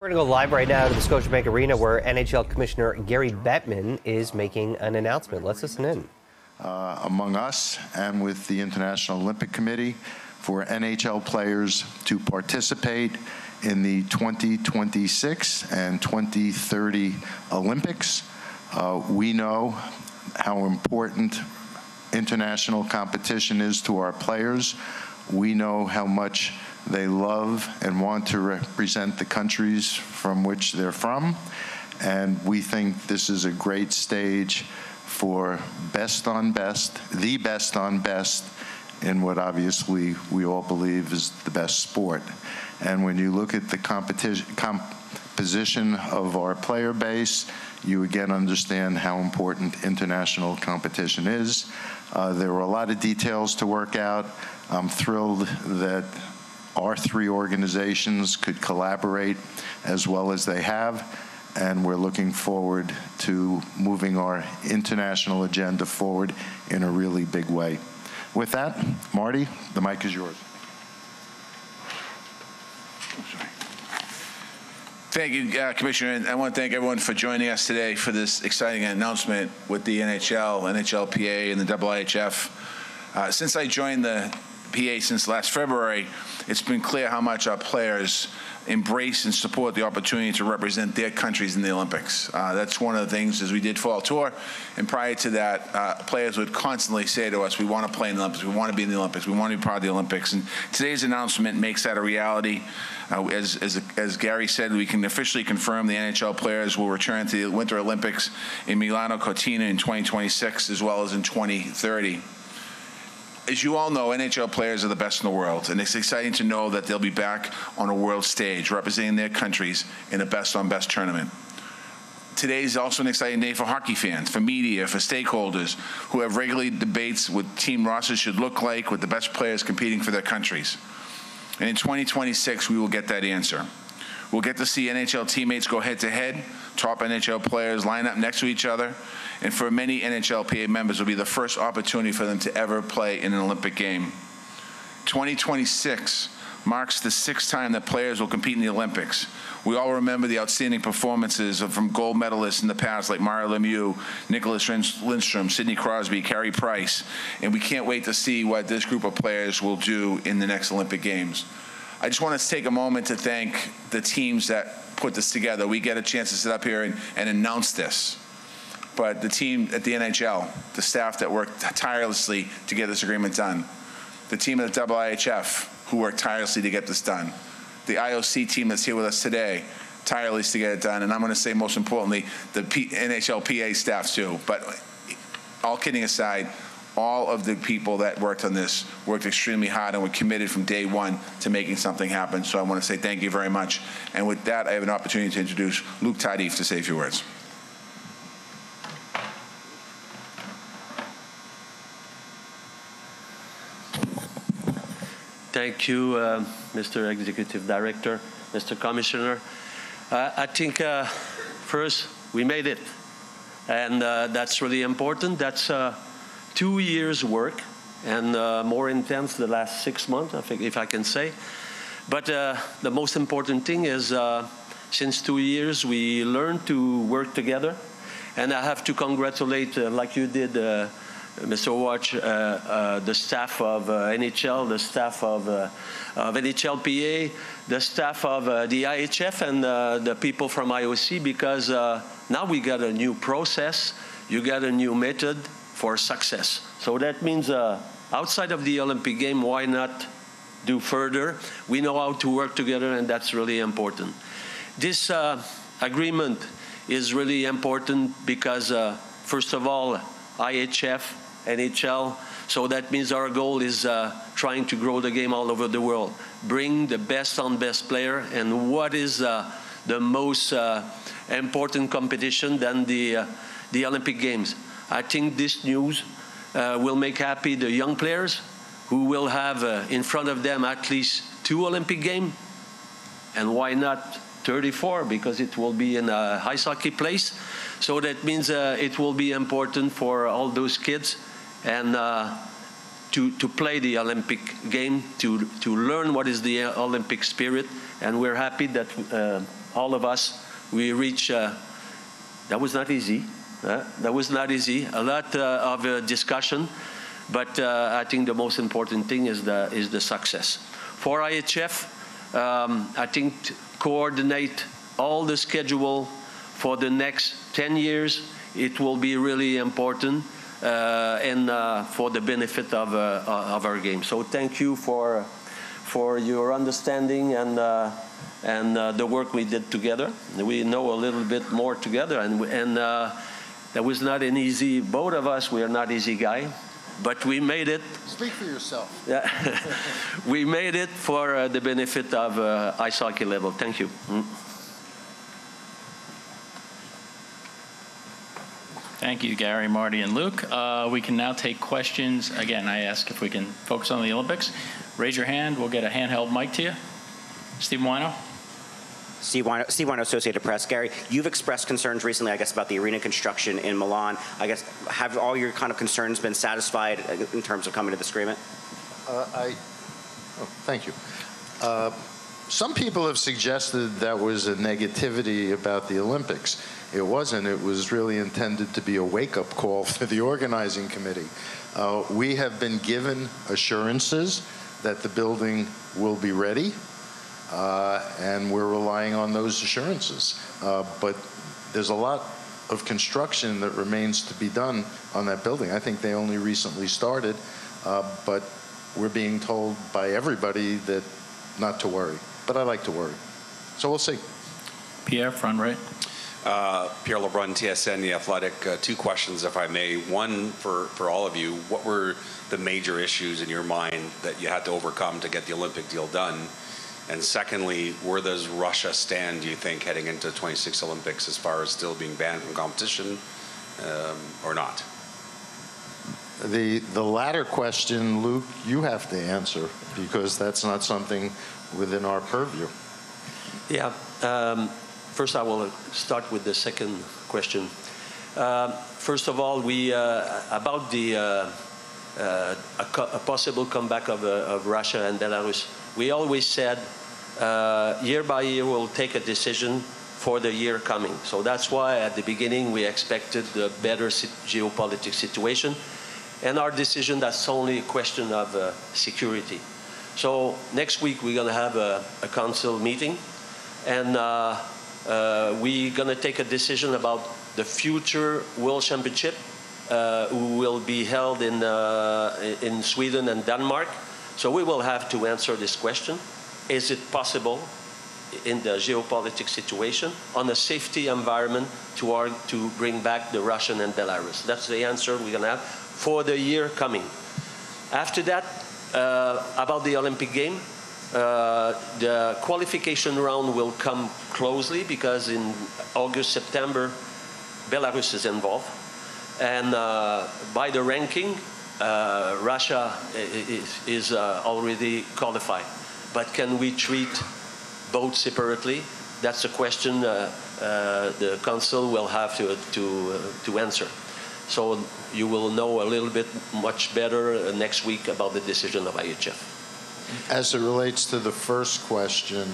We're going to go live right now to the Scotiabank Arena where NHL Commissioner Gary Bettman is making an announcement. Let's listen in. Among us and with the International Olympic Committee for NHL players to participate in the 2026 and 2030 Olympics. We know how important international competition is to our players. We know how much they love and want to represent the countries from which they're from, and we think this is a great stage for best on best, the best on best, in what obviously we all believe is the best sport. And when you look at the composition of our player base, you again understand how important international competition is. There were a lot of details to work out. I'm thrilled that our three organizations could collaborate as well as they have, and we're looking forward to moving our international agenda forward in a really big way. With that, Marty, the mic is yours. Thank you, Commissioner, and I want to thank everyone for joining us today for this exciting announcement with the NHL, NHLPA, and the IIHF. Since I joined the PA since last February, it's been clear how much our players embrace and support the opportunity to represent their countries in the Olympics. That's one of the things as we did Fall Tour, and prior to that, players would constantly say to us, we want to play in the Olympics, we want to be in the Olympics, we want to be part of the Olympics, and today's announcement makes that a reality. As Gary said, we can officially confirm the NHL players will return to the Winter Olympics in Milan and Cortina in 2026 as well as in 2030. As you all know, NHL players are the best in the world, and it's exciting to know that they'll be back on a world stage representing their countries in a best-on-best tournament. Today is also an exciting day for hockey fans, for media, for stakeholders who have regularly debates what team rosters should look like with the best players competing for their countries. And in 2026, we will get that answer. We'll get to see NHL teammates go head-to-head, top NHL players line up next to each other, and for many NHLPA members, it will be the first opportunity for them to ever play in an Olympic game. 2026 marks the 6th time that players will compete in the Olympics. We all remember the outstanding performances from gold medalists in the past like Mario Lemieux, Nicholas Lindstrom, Sidney Crosby, Carey Price, and we can't wait to see what this group of players will do in the next Olympic Games. I just want to take a moment to thank the teams that put this together. We get a chance to sit up here and announce this. But the team at the NHL, the staff that worked tirelessly to get this agreement done, the team at the IIHF who worked tirelessly to get this done, the IOC team that's here with us today, tirelessly to get it done, and I'm going to say most importantly, the NHLPA staff too. But all kidding aside, all of the people that worked on this worked extremely hard and were committed from day one to making something happen. So I want to say thank you very much. And with that, I have an opportunity to introduce Luc Tardif to say a few words. Thank you, Mr. Executive Director, Mr. Commissioner. I think first, we made it, and that's really important. That's 2 years' work, and more intense the last 6 months, I think, if I can say. But the most important thing is since 2 years, we learned to work together, and I have to congratulate, like you did, Mr. Watch, the staff of NHL, the staff of NHLPA, the staff of the IHF, and the people from IOC, because now we got a new process, you got a new method for success. So that means outside of the Olympic game, why not do further? We know how to work together, and that's really important. This agreement is really important because, first of all, IHF, NHL, so that means our goal is trying to grow the game all over the world, bring the best on best player, and what is the most important competition than the Olympic Games. I think this news will make happy the young players who will have in front of them at least 2 Olympic games, and why not 34, because it will be in a ice hockey place. So that means it will be important for all those kids and to play the Olympic game, to learn what is the Olympic spirit. And we're happy that all of us, we reached. That was not easy. That was not easy. A lot of discussion, but I think the most important thing is the success. For IHF, I think to coordinate all the schedule for the next 10 years, it will be really important and for the benefit of our game. So thank you for your understanding and the work we did together. We know a little bit more together, and that was not an easy. Both of us, we are not easy guy, but we made it. Speak for yourself. Yeah, we made it for the benefit of ice hockey level. Thank you. Thank you, Gary, Marty, and Luc. We can now take questions. Again, I ask if we can focus on the Olympics. Raise your hand. We'll get a handheld mic to you. Steve Wino. Steve Wino, Associated Press. Gary, you've expressed concerns recently, I guess, about the arena construction in Milan. I guess, have all your kind of concerns been satisfied in terms of coming to this agreement? Thank you. Some people have suggested that was a negativity about the Olympics. It wasn't. It was really intended to be a wake-up call for the organizing committee. We have been given assurances that the building will be ready. And we're relying on those assurances. But there's a lot of construction that remains to be done on that building. I think they only recently started, but we're being told by everybody that not to worry. But I like to worry. So we'll see. Pierre, front right. Pierre Lebrun, TSN, The Athletic. Two questions, if I may. One for all of you. What were the major issues in your mind that you had to overcome to get the Olympic deal done? And secondly, where does Russia stand, do you think, heading into the 26 Olympics as far as still being banned from competition or not? The latter question, Luc, you have to answer because that's not something within our purview. Yeah. First, I will start with the second question. First of all, about the a possible comeback of Russia and Belarus. We always said year by year we'll take a decision for the year coming. So that's why at the beginning we expected a better geopolitical situation. And our decision, that's only a question of security. So next week we're going to have a council meeting. And we're going to take a decision about the future World Championship who will be held in Sweden and Denmark. So we will have to answer this question. Is it possible in the geopolitical situation on a safety environment to bring back the Russian and Belarus? That's the answer we're going to have for the year coming. After that, about the Olympic game, the qualification round will come closely because in August, September, Belarus is involved. And by the ranking, Russia is already qualified. But can we treat both separately? That's a question the council will have to answer. So you will know a little bit much better next week about the decision of IHF. As it relates to the first question,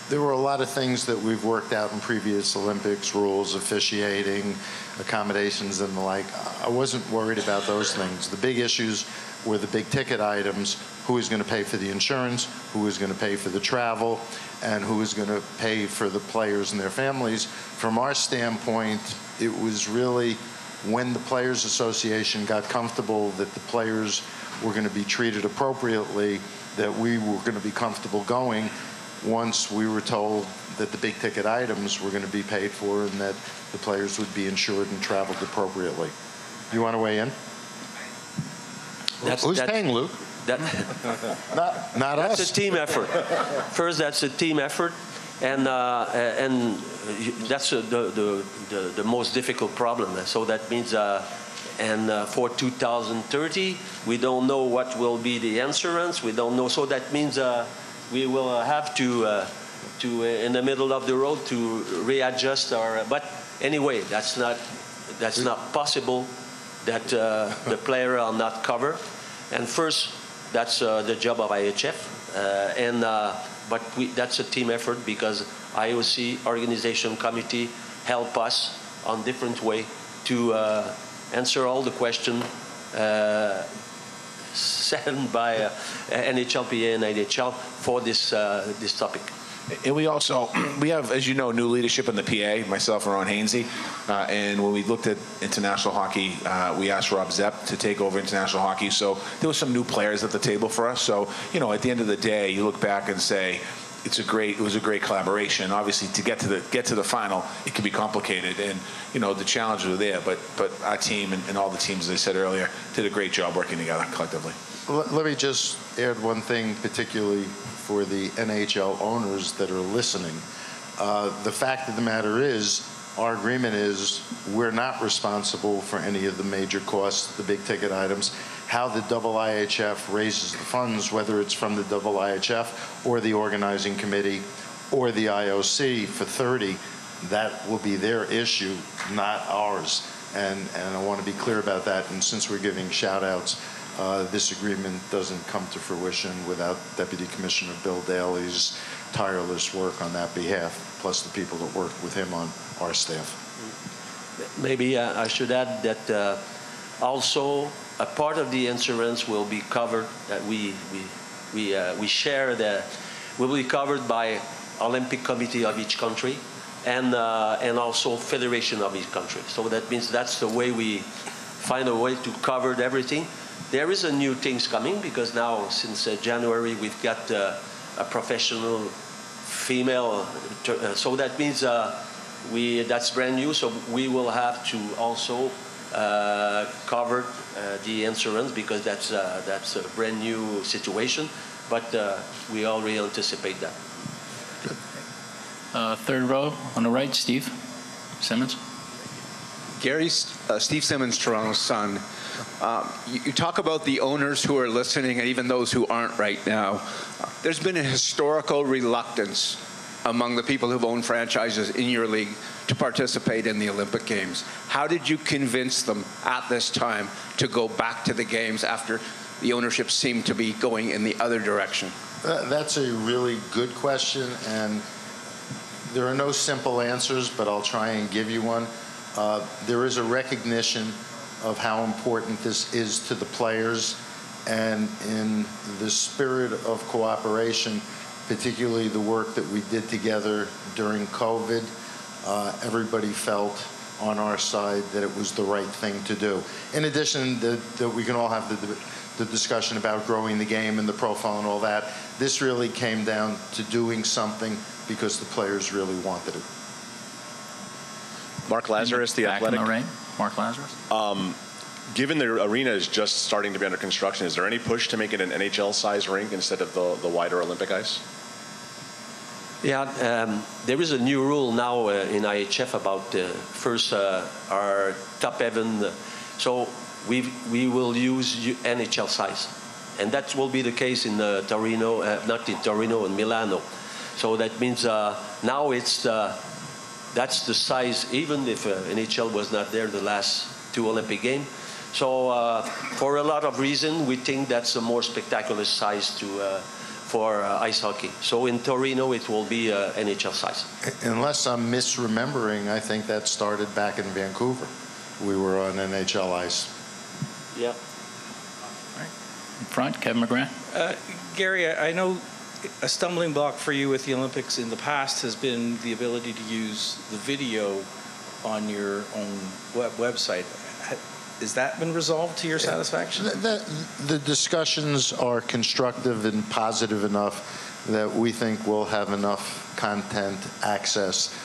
there were a lot of things that we've worked out in previous Olympics, rules, officiating, accommodations, and the like. I wasn't worried about those things. The big issues were the big ticket items: who is going to pay for the insurance, who is going to pay for the travel, and who is going to pay for the players and their families. From our standpoint, it was really when the Players Association got comfortable that the players were going to be treated appropriately, that we were going to be comfortable going once we were told that the big ticket items were going to be paid for and that the players would be insured and traveled appropriately. You want to weigh in? Who's paying, Luc? Not us. That's a team effort. First, that's a team effort, and that's the most difficult problem. So that means, for 2030, we don't know what will be the insurance. We don't know. So that means we will have to in the middle of the road to readjust our. But anyway, that's not possible. That the player are not covered. And first, that's the job of IHF. And but that's a team effort because IOC organization committee help us on different way to answer all the questions sent by NHLPA and NHL for this topic. And we have, as you know, new leadership in the PA, myself and Ron Hainsey. And when we looked at international hockey, we asked Rob Zepp to take over international hockey. So there were some new players at the table for us. So, at the end of the day, you look back and say, it was a great collaboration. Obviously, to get to the final, it can be complicated, and the challenges are there. But our team and all the teams, as I said earlier, did a great job working together collectively. Let me just add one thing, particularly for the NHL owners that are listening. The fact of the matter is, our agreement is we're not responsible for any of the major costs, the big ticket items. How the IIHF raises the funds, whether it's from the IIHF or the organizing committee or the IOC for 30, that will be their issue, not ours. And I want to be clear about that. And since we're giving shout outs, this agreement doesn't come to fruition without Deputy Commissioner Bill Daly's tireless work on that behalf, plus the people that worked with him on our staff. Maybe I should add that also a part of the insurance will be covered, that we share that will be covered by Olympic Committee of each country and also Federation of each country. So that means that's the way we find a way to cover everything. There is a new things coming because now since January we've got a professional female, so that means that's brand new. So we will have to also cover the insurance because that's a brand new situation. But we already anticipate that. Good. Third row on the right, Steve Simmons. Gary, Steve Simmons, Toronto Sun. You talk about the owners who are listening and even those who aren't right now. There's been a historical reluctance among the people who've owned franchises in your league to participate in the Olympic Games. How did you convince them at this time to go back to the Games after the ownership seemed to be going in the other direction? That's a really good question, and there are no simple answers, but I'll try and give you one. There is a recognition of how important this is to the players, and in the spirit of cooperation, particularly the work that we did together during COVID, everybody felt on our side that it was the right thing to do. In addition, that we can all have the discussion about growing the game and the profile and all that. This really came down to doing something because the players really wanted it. Mark Lazarus, The Athletic. Back on the right, Mark Lazarus. Given the arena is just starting to be under construction, is there any push to make it an NHL-sized rink instead of the wider Olympic ice? Yeah, there is a new rule now in IHF about first our top heaven. So we will use NHL size, and that will be the case in Torino, not in Torino, in Milano. So that means now it's that's the size, even if NHL was not there the last two Olympic Games. So for a lot of reasons, we think that's a more spectacular size for ice hockey. So in Torino, it will be NHL size. Unless I'm misremembering, I think that started back in Vancouver. We were on NHL ice. Yeah. All right. In front, Kevin McGrath. Gary, I know a stumbling block for you with the Olympics in the past has been the ability to use the video on your own website. Has that been resolved to your satisfaction? The discussions are constructive and positive enough that we think we'll have enough content access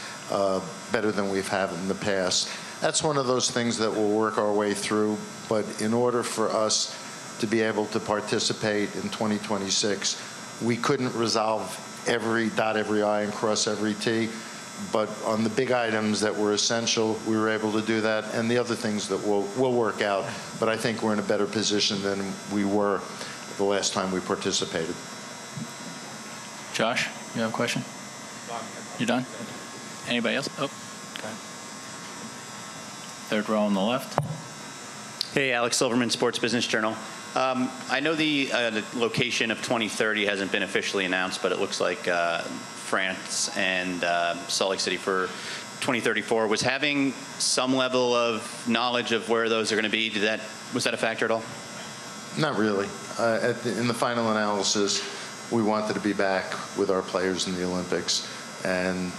better than we've had in the past. That's one of those things that we'll work our way through, but in order for us to be able to participate in 2026, we couldn't resolve every dot every I and cross every T. But on the big items that were essential, we were able to do that, and the other things that we'll work out. But I think we're in a better position than we were the last time we participated. Josh, you have a question? You done? Anybody else? Oh, okay. Third row on the left. Hey, Alex Silverman, Sports Business Journal. I know the location of 2030 hasn't been officially announced, but it looks like France and Salt Lake City for 2034. Was having some level of knowledge of where those are going to be, was that a factor at all? Not really. In the final analysis, we wanted to be back with our players in the Olympics, and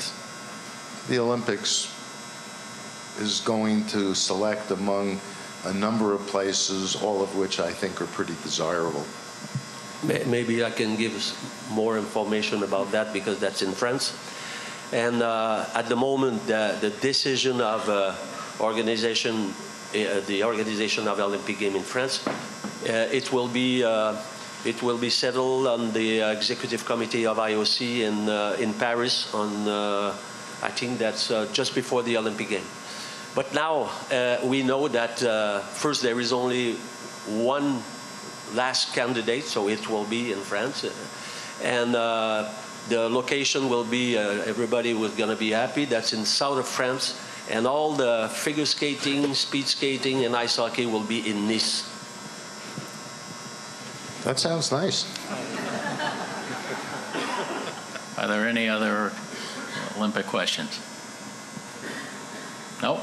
the Olympics is going to select among a number of places, all of which I think are pretty desirable. Maybe I can give more information about that because that's in France. And at the moment, the decision of the organization of the Olympic Games in France, it will be settled on the executive committee of IOC in Paris on I think that's just before the Olympic Games. But now we know that first there is only one last candidate, so it will be in France, and the location will be everybody was going to be happy. That's in south of France, and all the figure skating, speed skating, and ice hockey will be in Nice. That sounds nice. Are there any other Olympic questions? No?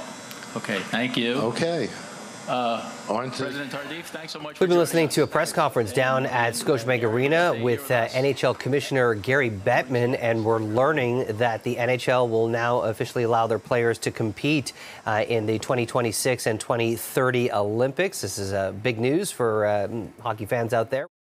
Okay, thank you. Okay. President Tardif, thanks so much. We've been listening to a press conference down at Scotiabank Arena with NHL Commissioner Gary Bettman, and we're learning that the NHL will now officially allow their players to compete in the 2026 and 2030 Olympics. This is big news for hockey fans out there.